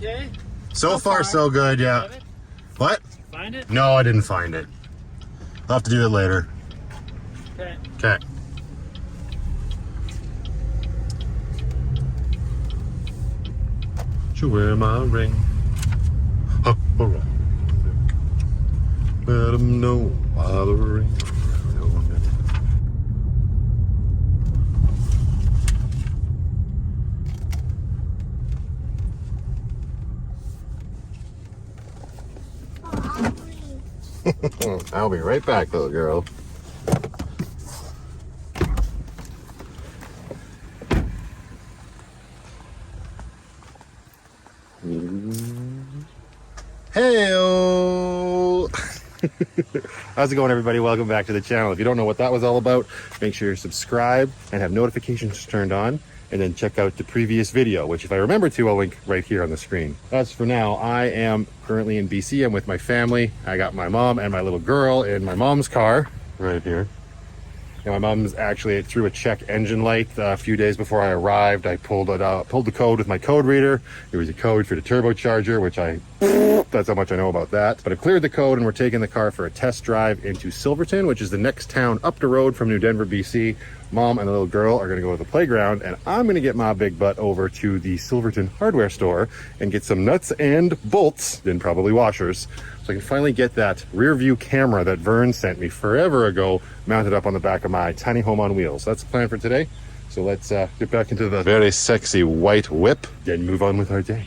okay? So far, so good, yeah. What? Find it? No, I didn't find it. I'll have to do that later. Okay. Okay. You wear my ring. Huh, alright. Let them know why the ring. I'll be right back, little girl. Hey-o! How's it going, everybody? Welcome back to the channel. If you don't know what that was all about, make sure you're subscribed and have notifications turned on, and then check out the previous video, which if I remember to, I'll link right here on the screen. As for now, I am currently in BC. I'm with my family. I got my mom and my little girl in my mom's car right here. And my mom's actually threw a check engine light a few days before I arrived. I pulled the code with my code reader. It was a code for the turbocharger, which that's how much I know about that. But I've cleared the code and we're taking the car for a test drive into Silverton, which is the next town up the road from New Denver, BC. Mom and the little girl are gonna go to the playground, and I'm gonna get my big butt over to the Silverton hardware store and get some nuts and bolts, then probably washers, so I can finally get that rear view camera that Vern sent me forever ago mounted up on the back of my tiny home on wheels. That's the plan for today. So let's get back into the very sexy white whip and move on with our day.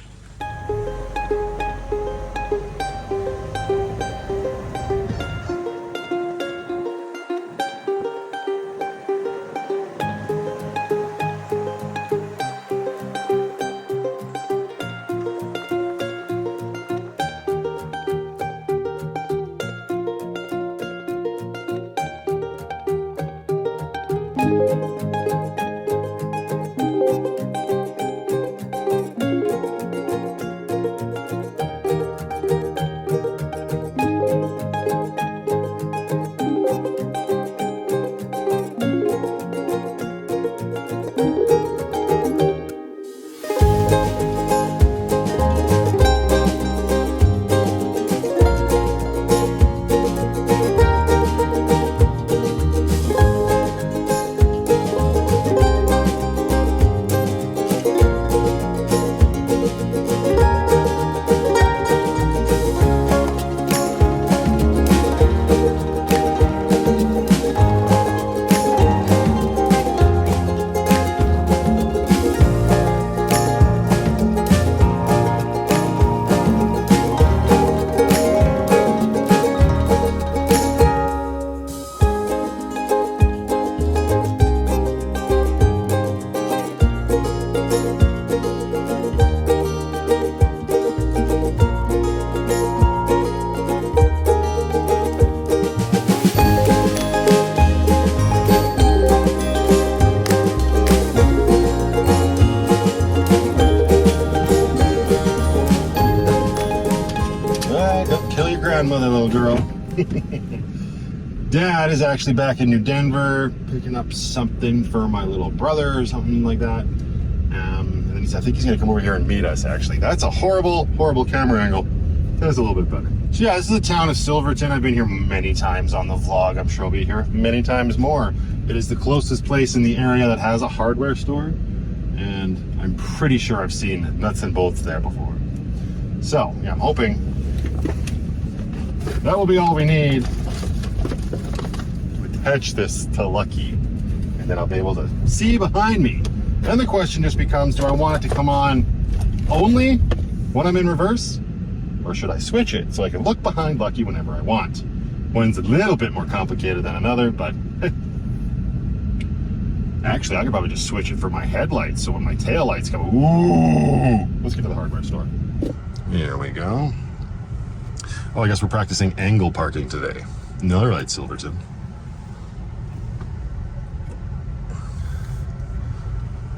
Grandmother, little girl. Dad is actually back in New Denver picking up something for my little brother or something like that. And then I think he's gonna come over here and meet us. Actually, that's a horrible camera angle. That's a little bit better. So yeah, this is the town of Silverton. I've been here many times on the vlog. I'm sure I'll be here many times more. It is the closest place in the area that has a hardware store, and I'm pretty sure I've seen nuts and bolts there before. So yeah, I'm hoping that will be all we need to attach this to Lucky, and then I'll be able to see behind me. Then the question just becomes, do I want it to come on only when I'm in reverse, or should I switch it so I can look behind Lucky whenever I want? One's a little bit more complicated than another, but actually I could probably just switch it for my headlights, so when my tail lights come, ooh, let's get to the hardware store. Here we go. Oh, I guess we're practicing angle parking today. No, right, Silverton.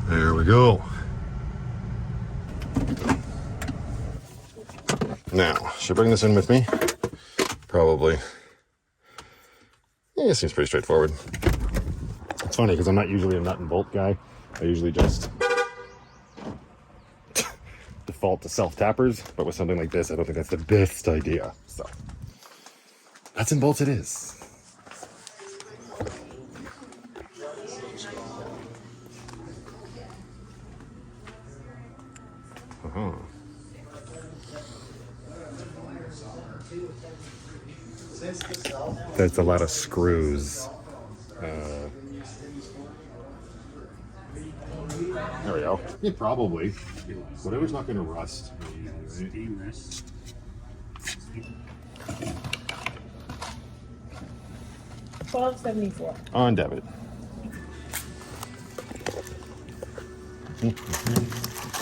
There we go. Now, should I bring this in with me? Probably. Yeah, it seems pretty straightforward. It's funny because I'm not usually a nut and bolt guy. I usually just default to self-tappers, but with something like this, I don't think that's the best idea. So, nuts and bolts it is. Uh-huh. That's a lot of screws. There we go. Yeah, probably. Whatever's not going to rust. $12.74. On debit.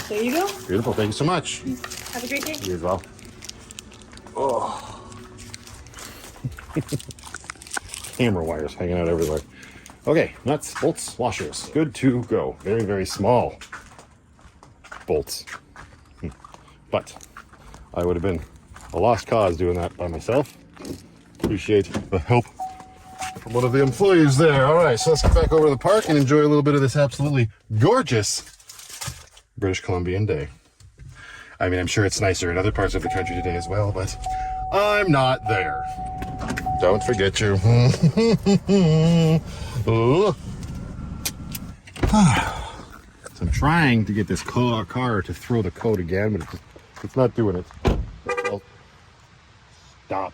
There you go. Beautiful. Thank you so much. Have a great day. You as well. Oh. Camera wires hanging out everywhere. Okay, nuts, bolts, washers. Good to go. Very, very small bolts. But I would have been a lost cause doing that by myself. Appreciate the help from one of the employees there. All right, so let's get back over to the park and enjoy a little bit of this absolutely gorgeous British Columbian day. I mean, I'm sure it's nicer in other parts of the country today as well, but I'm not there. Don't forget you. So I'm trying to get this car to throw the coat again, but it's not doing it. Well, stop.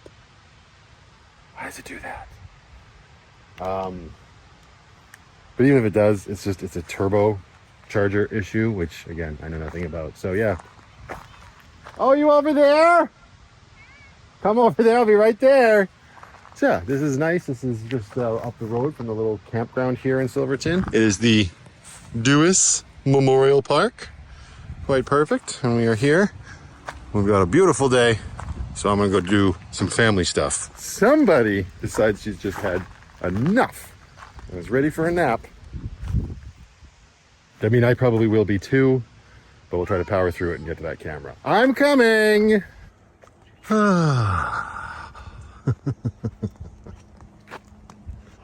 Why does it do that? But even if it does, it's a turbo charger issue, which again, I know nothing about. So yeah. Oh, you over there? Come over there, I'll be right there. So yeah, this is nice. This is just up the road from the little campground here in Silverton. It is the Dewis Memorial Park. Quite perfect. And we are here. We've got a beautiful day. So I'm gonna go do some family stuff. Somebody decides she's just had enough and is ready for a nap. I mean, I probably will be too, but we'll try to power through it and get to that camera. I'm coming.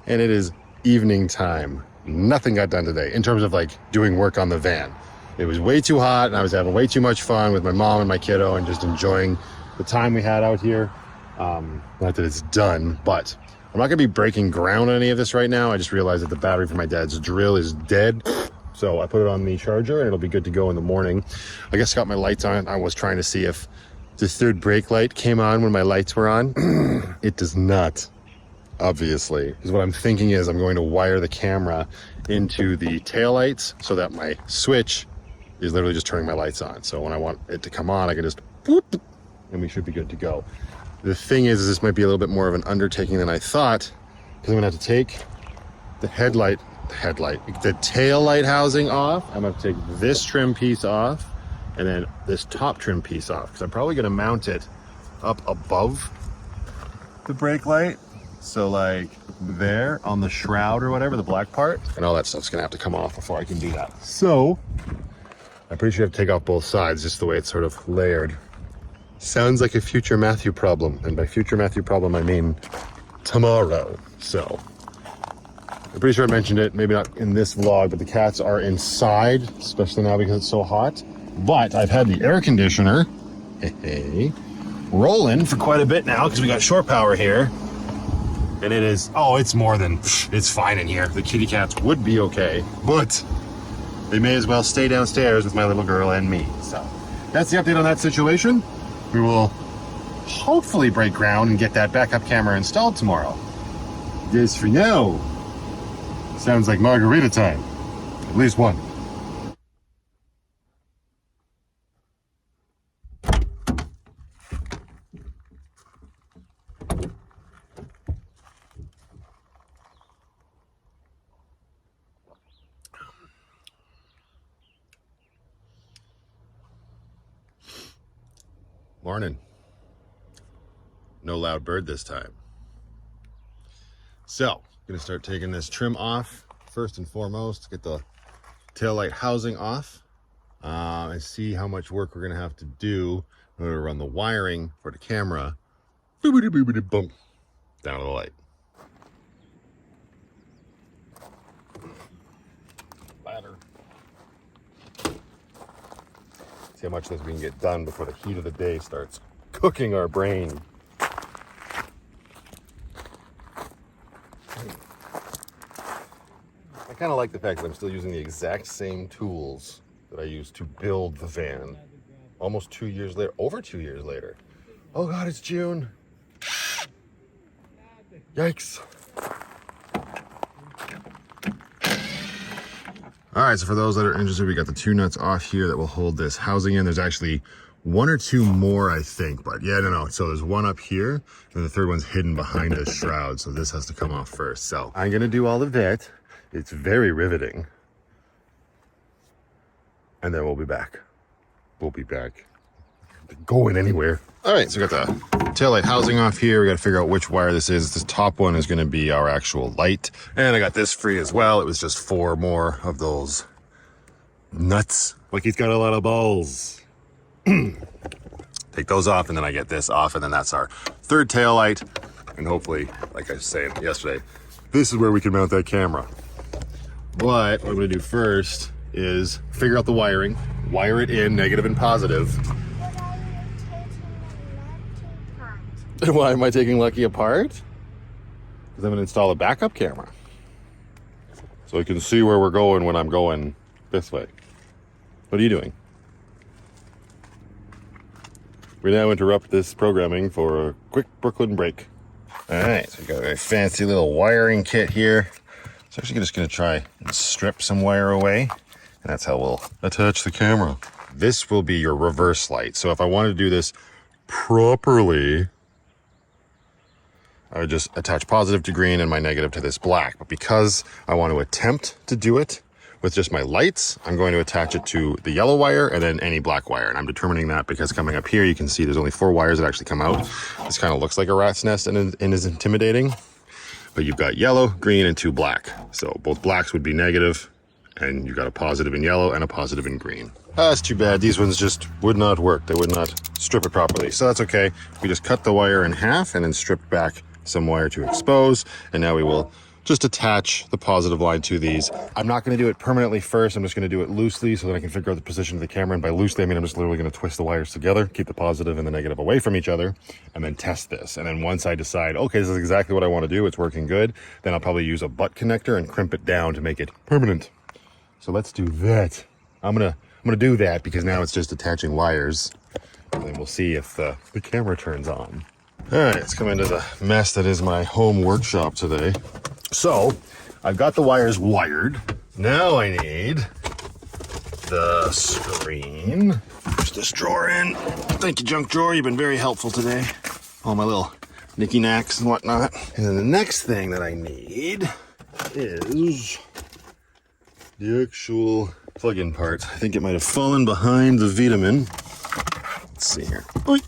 And it is evening time. Nothing got done today in terms of like doing work on the van. It was way too hot and I was having way too much fun with my mom and my kiddo and just enjoying the time we had out here. Not that it's done, but I'm not gonna be breaking ground on any of this right now. I just realized that the battery for my dad's drill is dead. So I put it on the charger and it'll be good to go in the morning. I guess I got my lights on. I was trying to see if this third brake light came on when my lights were on. It does not, obviously. Because what I'm thinking is I'm going to wire the camera into the tail lights so that my switch is literally just turning my lights on. So when I want it to come on, I can just boop, and we should be good to go. The thing is this might be a little bit more of an undertaking than I thought, because I'm gonna have to take the the tail light housing off. I'm gonna have to take this trim piece off and then this top trim piece off, because I'm probably gonna mount it up above the brake light. So like there on the shroud or whatever, the black part, and all that stuff's gonna have to come off before I can do that. So I'm pretty sure I have to take off both sides, just the way it's sort of layered. Sounds like a future Matthew problem, and by future Matthew problem I mean tomorrow. So I'm pretty sure I mentioned it, maybe not in this vlog, but the cats are inside, especially now because it's so hot. But I've had the air conditioner rolling for quite a bit now because we got shore power here. And it is, it's fine in here. The kitty cats would be okay, but they may as well stay downstairs with my little girl and me. So that's the update on that situation. We will hopefully break ground and get that backup camera installed tomorrow. This for now. Sounds like margarita time. At least one. Morning. No loud bird this time. So, gonna start taking this trim off first and foremost, get the taillight housing off, and see how much work we're gonna have to do in order to run the wiring for the camera boom, down to the light. Ladder. See how much of this we can get done before the heat of the day starts cooking our brain. I kind of like the fact that I'm still using the exact same tools that I used to build the van almost 2 years later, over 2 years later. Oh God, it's June. Yikes. All right, so for those that are interested, we got the 2 nuts off here that will hold this housing in. There's actually 1 or 2 more, I think, but yeah, no. So there's 1 up here, and the 3rd one's hidden behind a shroud, so this has to come off first. So I'm gonna do all of that. It's very riveting. And then we'll be back. We'll be back. Going anywhere. All right, so we got the taillight housing off here. We got to figure out which wire this is. This top one is going to be our actual light. And I got this free as well. It was just 4 more of those nuts. Like he's got a lot of balls. Take those off, and then I get this off, and then that's our 3rd taillight. And hopefully, like I was saying yesterday, this is where we can mount that camera. But what I'm going to do first is figure out the wiring, wire it in, negative and positive. Why am I taking Lucky apart? Because I'm going to install a backup camera. So I can see where we're going when I'm going this way. What are you doing? We now interrupt this programming for a quick Brooklyn break. All right, so we got a very fancy little wiring kit here. So actually just going to try and strip some wire away. And that's how we'll attach the camera. This will be your reverse light. So if I wanted to do this properly, I would just attach positive to green and my negative to this black. But because I want to attempt to do it with just my lights, I'm going to attach it to the yellow wire and then any black wire. And I'm determining that because coming up here, you can see there's only 4 wires that actually come out. This kind of looks like a rat's nest and is intimidating. But you've got yellow, green, and 2 black. So both blacks would be negative, and you've got a positive in yellow and a positive in green. That's too bad. These ones just would not work. They would not strip it properly. So that's okay. We just cut the wire in half and then stripped back some wire to expose. And now we will just attach the positive line to these. I'm not going to do it permanently first. I'm just going to do it loosely so that I can figure out the position of the camera. And by loosely, I mean I'm just literally going to twist the wires together, keep the positive and the negative away from each other, and then test this. And then once I decide, okay, this is exactly what I want to do, it's working good, then I'll probably use a butt connector and crimp it down to make it permanent. So let's do that. I'm gonna do that because now it's just attaching wires, and then we'll see if the camera turns on. All right, let's come into the mess that is my home workshop today. So I've got the wires wired. Now I need the screen. Push this drawer in. Thank you, junk drawer. You've been very helpful today. All my little knicky knacks and whatnot. And then the next thing that I need is the actual plug-in part. I think it might have fallen behind the Vitamin. Let's see here. Oy.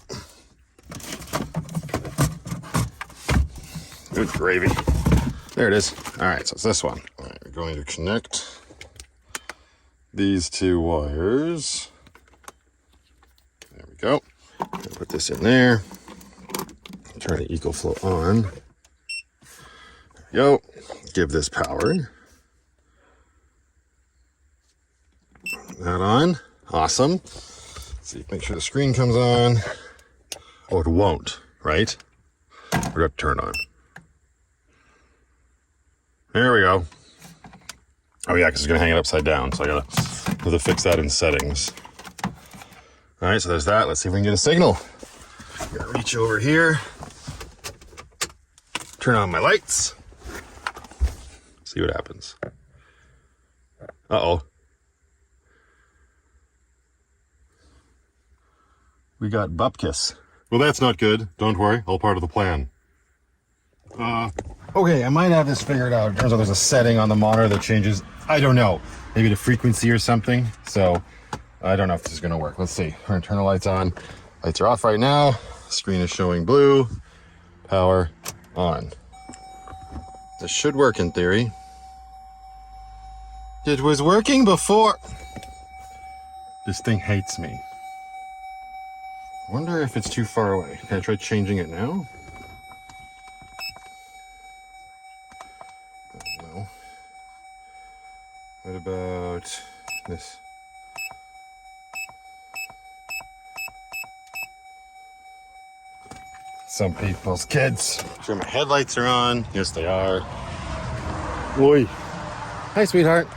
Good gravy. There it is. All right, so it's this one. All right, we're going to connect these 2 wires. There we go. Put this in there. Turn the EcoFlow on. There we go. Give this power. That on. Awesome. Let's see, make sure the screen comes on. Oh, it won't, right? We're going to have to turn it on. There we go. Oh yeah, because it's going to hang it upside down, so I got to fix that in settings. All right, so there's that. Let's see if we can get a signal. I'm going to reach over here. Turn on my lights. See what happens. Uh-oh. We got bupkis. Well, that's not good. Don't worry, all part of the plan. Okay, I might have this figured out. Turns out there's a setting on the monitor that changes, I don't know, maybe the frequency or something. So I don't know if this is gonna work. Let's see. We're gonna turn the lights on. Lights are off right now. Screen is showing blue. Power on. This should work in theory. It was working before. This thing hates me. Wonder if it's too far away. Can I try changing it now? No. What about this? some people's kids. Sure, my headlights are on. Yes, they are. Oi. Hi, sweetheart.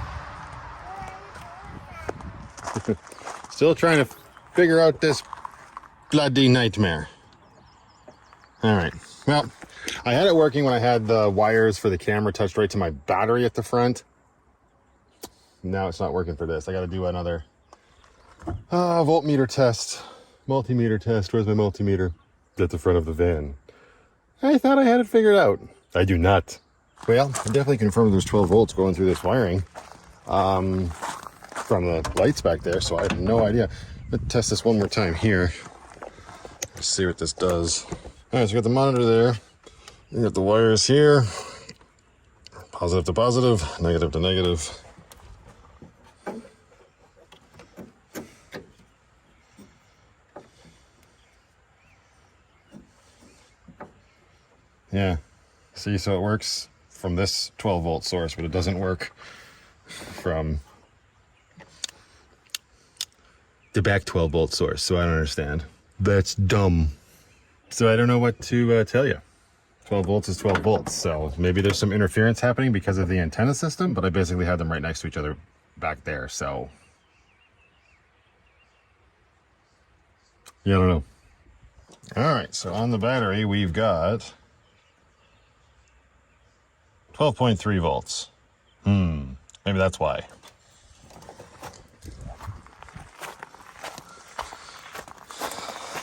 Still trying to figure out this bloody nightmare. All right. Well, I had it working when I had the wires for the camera touched right to my battery at the front. Now it's not working for this. I got to do another voltmeter test, multimeter test. Where's my multimeter? At the front of the van. I thought I had it figured out. I do not. Well, I definitely confirmed there's 12 volts going through this wiring from the lights back there, so I have no idea. Let's test this one more time here. Let's see what this does. All right, so we got the monitor there. We got the wires here. Positive to positive, negative to negative. Yeah, see, so it works from this 12 volt source, but it doesn't work from the back 12 volt source, so I don't understand. That's dumb. So I don't know what to tell you. 12 volts is 12 volts, so maybe there's some interference happening because of the antenna system, but I basically had them right next to each other back there, so yeah, I don't know. All right, so on the battery, we've got 12.3 volts. Maybe that's why.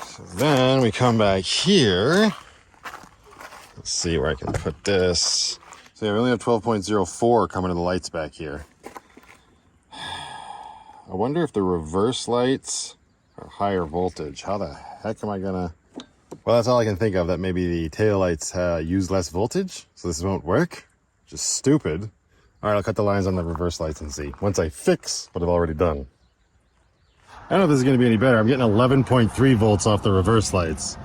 So then we come back here. Let's see where I can put this. So yeah, we only have 12.04 coming to the lights back here. I wonder if the reverse lights are higher voltage. How the heck am I gonna... Well, that's all I can think of, that maybe the tail lights use less voltage, so this won't work. Just stupid. All right, I'll cut the lines on the reverse lights and see. Once I fix what I've already done. I don't know if this is gonna be any better. I'm getting 11.3 volts off the reverse lights.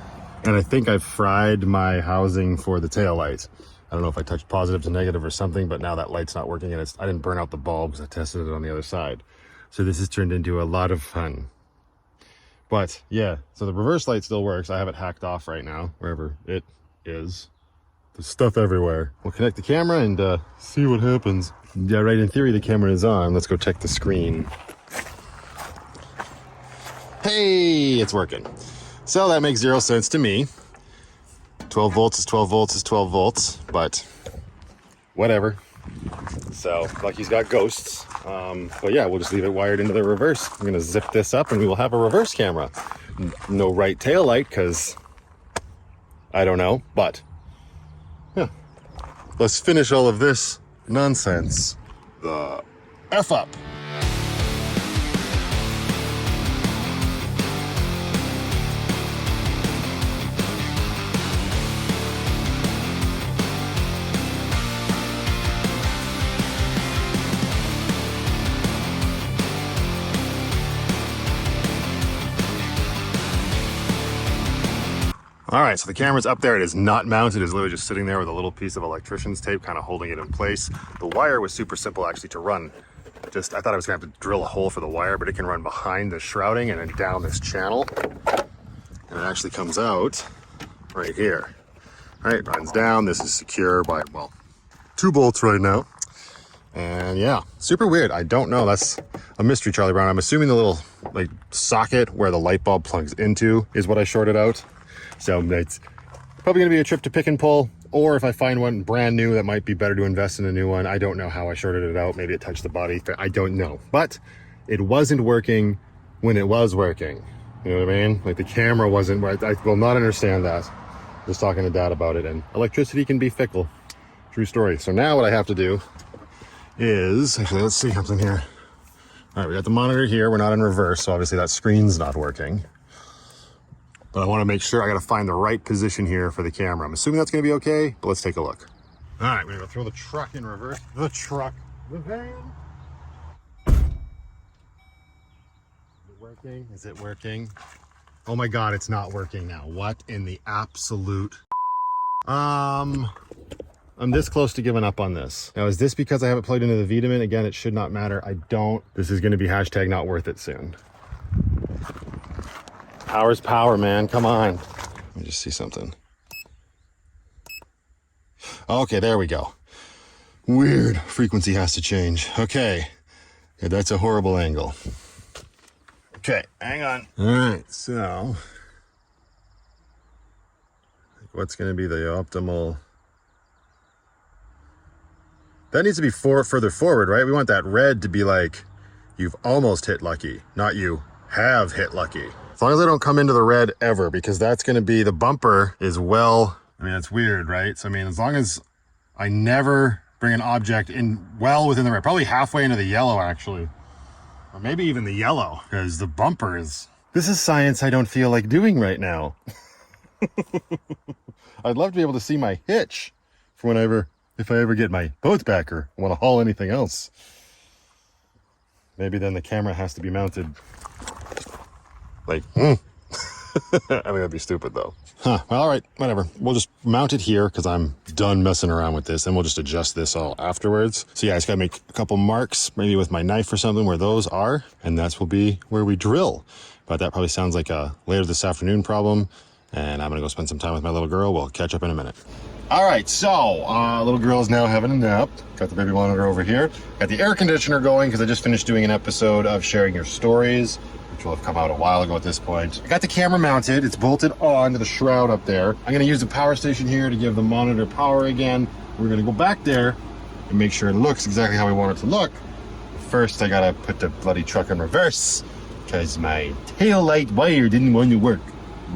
And I think I've fried my housing for the tail light. I don't know if I touched positive to negative or something, but now that light's not working and I didn't burn out the bulbs. I tested it on the other side. So this has turned into a lot of fun. But yeah, so the reverse light still works. I have it hacked off right now, wherever it is. There's stuff everywhere. We'll connect the camera and see what happens. Yeah, right, in theory the camera is on. Let's go check the screen. Hey, it's working. So that makes 0 sense to me. 12 volts is 12 volts is 12 volts, but whatever. So Lucky's got ghosts. But yeah, we'll just leave it wired into the reverse. I'm gonna zip this up and we will have a reverse camera. No right tail light, because I don't know, but yeah. Let's finish all of this nonsense the F up. All right, so the camera's up there. It is not mounted. It is literally just sitting there with a little piece of electrician's tape kind of holding it in place. The wire was super simple actually to run. I thought I was gonna have to drill a hole for the wire, but it can run behind the shrouding and then down this channel. And it actually comes out right here. All right, runs down. This is secure by, well, 2 bolts right now. And yeah, super weird. I don't know. That's a mystery, Charlie Brown. I'm assuming the little like socket where the light bulb plugs into is what I shorted out. So it's probably going to be a trip to pick and pull, or if I find one brand new, that might be better to invest in a new one. I don't know how I shorted it out. Maybe it touched the body. I don't know. But it wasn't working when it was working. You know what I mean? Like the camera wasn't. I will not understand that. Just talking to Dad about it. And electricity can be fickle. True story. So now what I have to do is, actually, let's see something here. All right, we got the monitor here. We're not in reverse, so obviously that screen's not working. But I want to make sure I got to find the right position here for the camera. I'm assuming that's going to be okay, but let's take a look. All right, we're going to throw the truck in reverse. The van. Is it working? Is it working? Oh my God, it's not working now. What in the absolute... I'm this close to giving up on this. Now, is this because I have it plugged into the Vitamin? Again, it should not matter. I don't. This is going to be hashtag not worth it soon. Power's power, man. Come on. Let me just see something. Okay, there we go. Weird. Frequency has to change. Okay. Yeah, that's a horrible angle. Okay, hang on. All right, so what's going to be the optimal? That needs to be further forward, right? We want that red to be like you've almost hit lucky, not you have hit lucky. As long as I don't come into the red ever, because that's going to be, the bumper is well, I mean, it's weird, right? So, I mean, as long as I never bring an object in well within the red, probably halfway into the yellow, actually. Or maybe even the yellow, because the bumper is... This is science I don't feel like doing right now. I'd love to be able to see my hitch for whenever, if I ever get my boat back or want to haul anything else. Maybe then the camera has to be mounted like, I think that'd be stupid though. Well, all right, whatever. We'll just mount it here because I'm done messing around with this, and we'll just adjust this all afterwards. So yeah, I just gotta make a couple marks, maybe with my knife or something where those are, and that will be where we drill. But that probably sounds like a later this afternoon problem, and I'm gonna go spend some time with my little girl. We'll catch up in a minute. All right, so little girl is now having a nap. Got the baby monitor over here. Got the air conditioner going because I just finished doing an episode of Sharing Your Stories, which will have come out a while ago at this point. I got the camera mounted. It's bolted on to the shroud up there. I'm gonna use the power station here to give the monitor power again. We're gonna go back there and make sure it looks exactly how we want it to look. First, I gotta put the bloody truck in reverse because my tail light wire didn't want to work.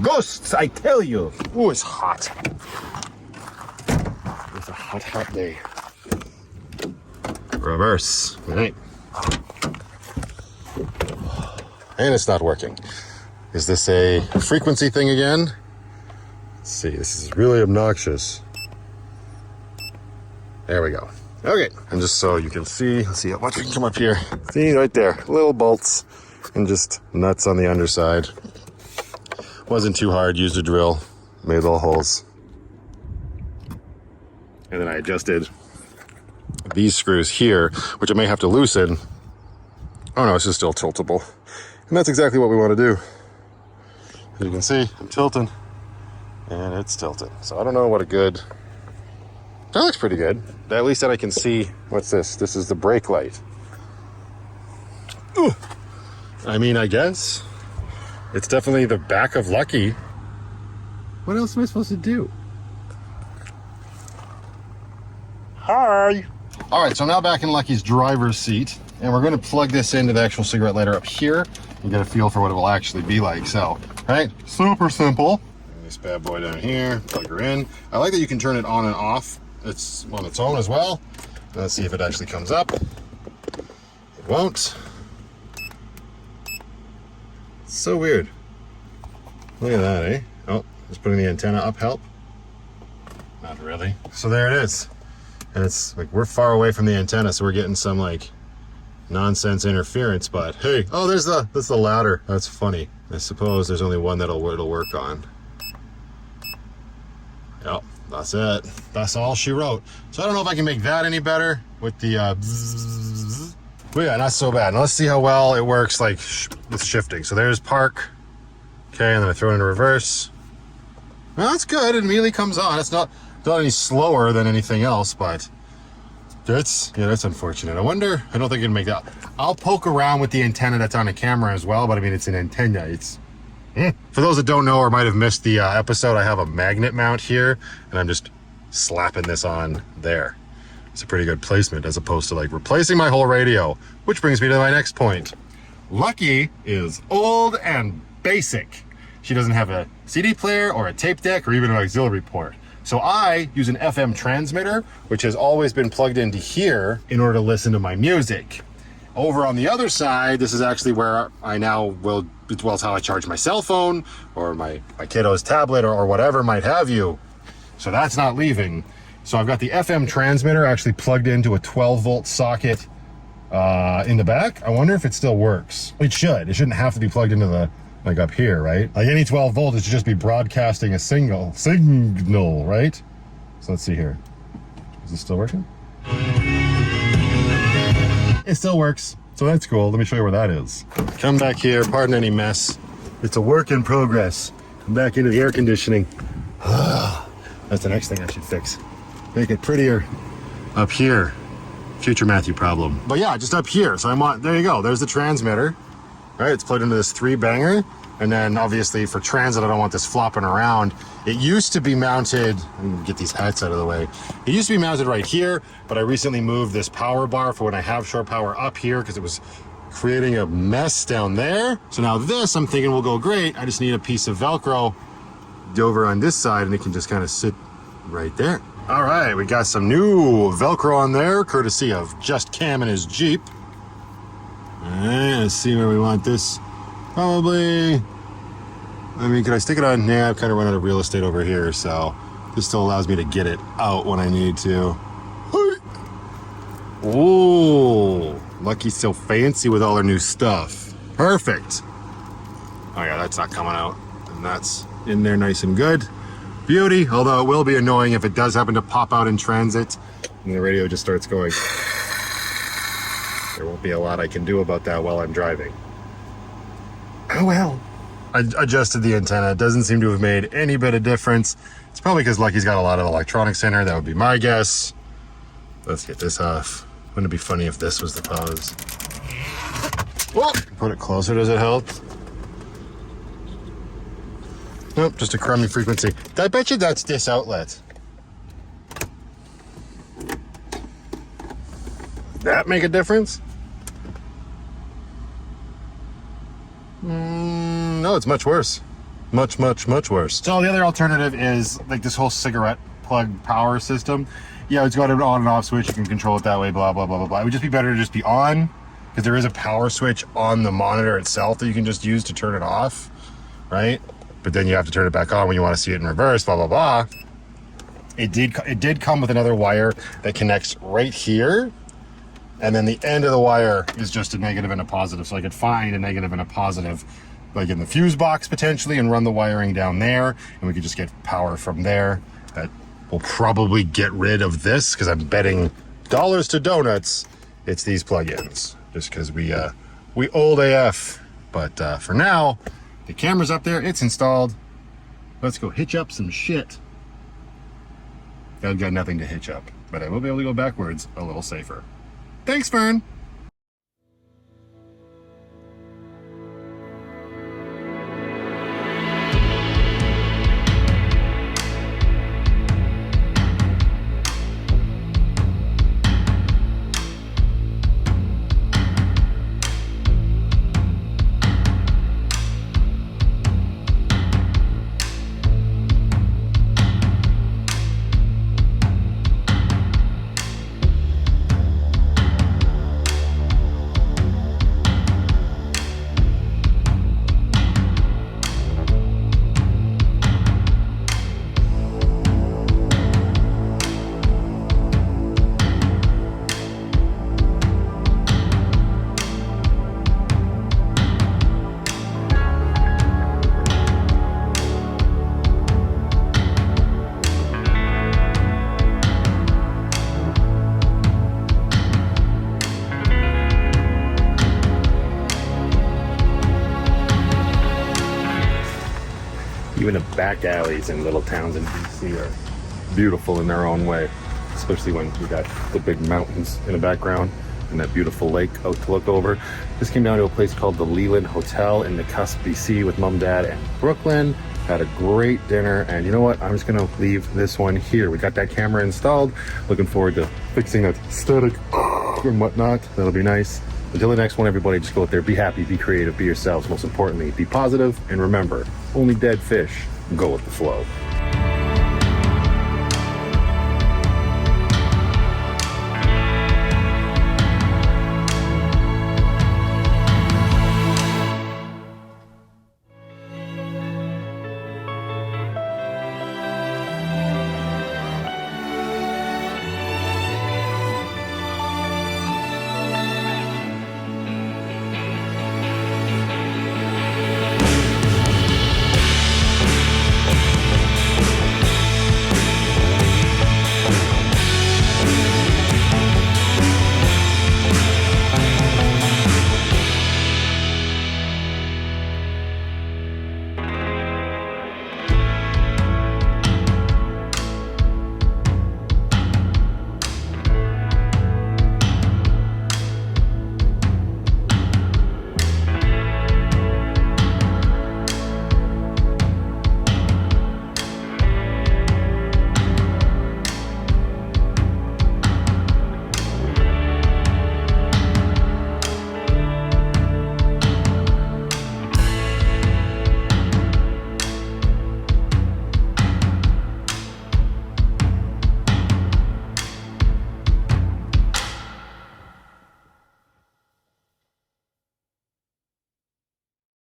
Ghosts, I tell you. Oh, it's hot. It's a hot, hot day. Reverse. All right. And it's not working. Is this a frequency thing again? Let's see, this is really obnoxious. There we go. Okay, and just so you can see, let's see, watch, we can come up here. See, right there, little bolts and just nuts on the underside. Wasn't too hard, used a drill, made little holes. And then I adjusted these screws here, which I may have to loosen. Oh no, it's just still tiltable. And that's exactly what we want to do. As you can see, I'm tilting, and it's tilted. So I don't know what a good... That looks pretty good. At least that I can see, what's this? This is the brake light. Ooh. I mean, I guess. It's definitely the back of Lucky. What else am I supposed to do? Hi! All right, so now back in Lucky's driver's seat, and we're going to plug this into the actual cigarette lighter up here and get a feel for what it will actually be like. So, right, super simple. This bad boy down here, plug her in. I like that you can turn it on and off. It's on its own as well. Let's see if it actually comes up. It won't. It's so weird. Look at that, eh? Oh, just putting the antenna up help? Not really. So there it is. And it's like we're far away from the antenna, so we're getting some like nonsense interference, but hey, oh, that's the ladder. That's funny. I suppose there's only one it'll work on. Yep, that's it. That's all she wrote. So I don't know if I can make that any better with the bzzz. But yeah, not so bad. Now let's see how well it works like with shifting. So there's park. Okay, and then I throw it into reverse. Well, that's good. It immediately comes on. It's not any slower than anything else, but that's unfortunate. I wonder, I don't think I can make that. I'll poke around with the antenna that's on the camera as well, but I mean, it's an antenna. It's for those that don't know or might have missed the episode, I have a magnet mount here, and I'm just slapping this on there. It's a pretty good placement as opposed to like replacing my whole radio, which brings me to my next point. Lucky is old and basic. She doesn't have a CD player or a tape deck or even an auxiliary port. So I use an FM transmitter, which has always been plugged into here in order to listen to my music. Over on the other side, this is actually where I now will, well, it's how I charge my cell phone or my kiddo's tablet or whatever might have you. So that's not leaving. So I've got the FM transmitter actually plugged into a 12 volt socket in the back. I wonder if it still works. It should. It shouldn't have to be plugged into the, like up here, right? Like any 12 volt, it should just be broadcasting a signal, right? So let's see here. Is this still working? It still works. So that's cool. Let me show you where that is. Come back here, pardon any mess. It's a work in progress. Come back into the air conditioning. That's the next thing I should fix. make it prettier up here. Future Matthew problem. But yeah, just up here. So I'm on, there you go. There's the transmitter. Right, it's plugged into this 3-banger. And then obviously for transit, I don't want this flopping around. It used to be mounted, let me get these hats out of the way. It used to be mounted right here, but I recently moved this power bar for when I have shore power up here because it was creating a mess down there. So now this, I'm thinking will go great. I just need a piece of Velcro over on this side and it can just kind of sit right there. All right, we got some new Velcro on there, courtesy of Just Cam and his Jeep. All right, let's see where we want this. Probably, I mean, could I stick it on? Yeah, I've kind of run out of real estate over here, so this still allows me to get it out when I need to. Ooh, Lucky's so fancy with all her new stuff. Perfect. Oh yeah, that's not coming out. And that's in there nice and good. Beauty, although it will be annoying if it does happen to pop out in transit and the radio just starts going. There won't be a lot I can do about that while I'm driving. Oh well. I adjusted the antenna. It doesn't seem to have made any bit of difference. It's probably because Lucky's got a lot of electronics in her. That would be my guess. Let's get this off. Wouldn't it be funny if this was the pause? Whoa! Put it closer, does it help? Nope, just a crummy frequency. I bet you that's this outlet. That make a difference? No, it's much worse. Much worse. So the other alternative is like this whole cigarette plug power system. Yeah, it's got an on and off switch. You can control it that way, blah, blah, blah, blah, blah. It would just be better to just be on because there is a power switch on the monitor itself that you can just use to turn it off, right? But then you have to turn it back on when you want to see it in reverse, blah, blah, blah. It did come with another wire that connects right here. And then the end of the wire is just a negative and a positive. So I could find a negative and a positive, like in the fuse box potentially, and run the wiring down there. And we could just get power from there. That will probably get rid of this because I'm betting dollars to donuts it's these plugins. Just because we old AF. But for now, the camera's up there. It's installed. Let's go hitch up some shit. I've got nothing to hitch up, but I will be able to go backwards a little safer. Thanks, Fern. Even the back alleys in little towns in BC are beautiful in their own way, especially when you got the big mountains in the background and that beautiful lake out to look over. Just came down to a place called the Leland Hotel in Nakusp, BC with Mom, Dad, and Brooklyn. Had a great dinner, and you know what? I'm just gonna leave this one here. We got that camera installed. Looking forward to fixing that static and whatnot. That'll be nice. Until the next one, everybody, just go out there, be happy, be creative, be yourselves. Most importantly, be positive, and remember, only dead fish go with the flow.